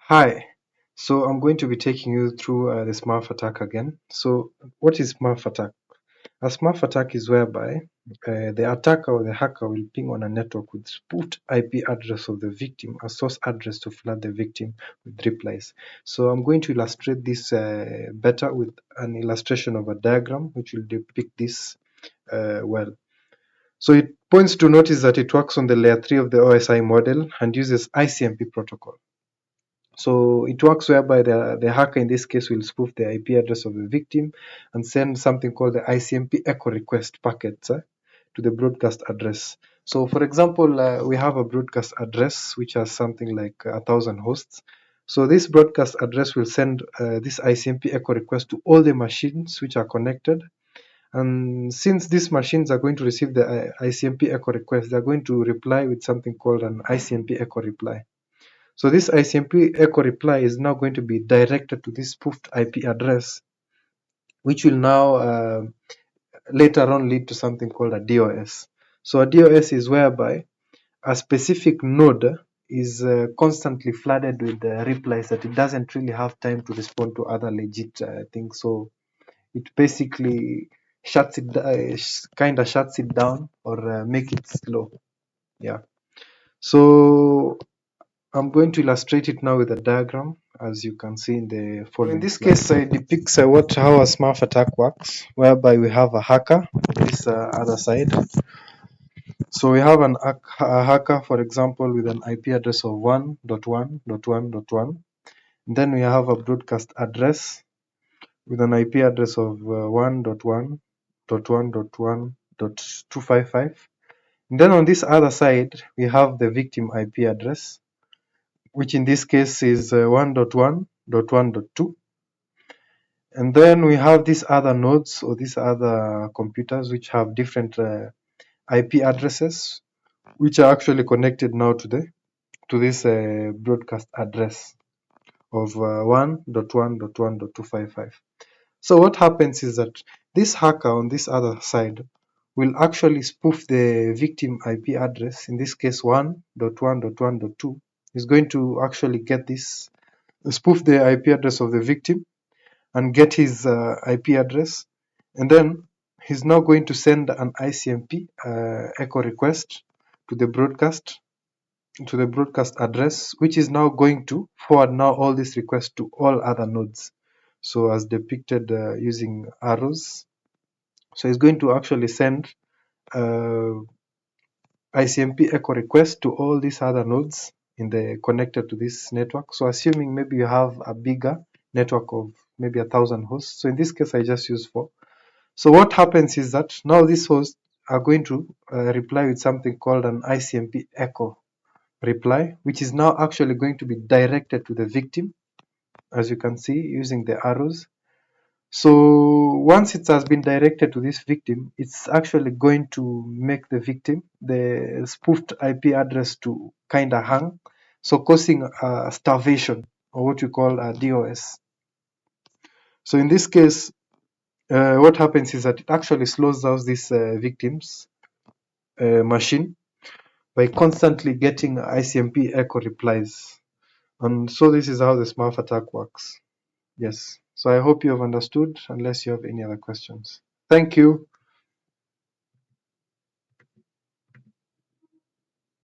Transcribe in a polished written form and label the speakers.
Speaker 1: Hi, so I'm going to be taking you through the Smurf attack again. So, what is Smurf attack? A Smurf attack is whereby the attacker or the hacker will ping on a network with spoofed IP address of the victim, a source address to flood the victim with replies. So, I'm going to illustrate this better with an illustration of a diagram which will depict this well. So, it points to notice that it works on the layer 3 of the OSI model and uses ICMP protocol. So it works whereby the hacker in this case will spoof the IP address of the victim and send something called the ICMP echo request packets to the broadcast address. So for example, we have a broadcast address which has something like 1,000 hosts. So this broadcast address will send this ICMP echo request to all the machines which are connected. And since these machines are going to receive the ICMP echo request, they're going to reply with something called an ICMP echo reply. So this ICMP echo reply is now going to be directed to this spoofed IP address, which will now later on lead to something called a DOS. So a DOS is whereby a specific node is constantly flooded with replies that it doesn't really have time to respond to other legit things. So it basically shuts it, kind of shuts it down or make it slow. Yeah. So I'm going to illustrate it now with a diagram, as you can see in the following. In this case, it depicts how a Smurf attack works, whereby we have a hacker on this other side. So we have a hacker, for example, with an IP address of 1.1.1.1. Then we have a broadcast address with an IP address of 1.1.1.1.255. Then on this other side, we have the victim IP address, which in this case is 1.1.1.2. And then we have these other nodes or these other computers which have different IP addresses, which are actually connected now to this broadcast address of 1.1.1.255. So what happens is that this hacker on this other side will actually spoof the victim IP address, in this case 1.1.1.2, is going to actually get this, spoof the IP address of the victim and get his IP address, and then he's now going to send an ICMP echo request to the broadcast address, which is now going to forward now all these requests to all other nodes. So as depicted using arrows. So it's going to actually send ICMP echo request to all these other nodes in the connected to this network. So assuming maybe you have a bigger network of maybe 1,000 hosts. So in this case, I just use 4. So what happens is that now these hosts are going to reply with something called an ICMP echo reply, which is now actually going to be directed to the victim, as you can see using the arrows. So once it has been directed to this victim, it's actually going to make the victim, the spoofed IP address, to kind of hang, so causing starvation, or what we call a DOS. So in this case, what happens is that it actually slows down this victim's machine by constantly getting ICMP echo replies. And so this is how the Smurf attack works. Yes. So I hope you have understood, unless you have any other questions. Thank you.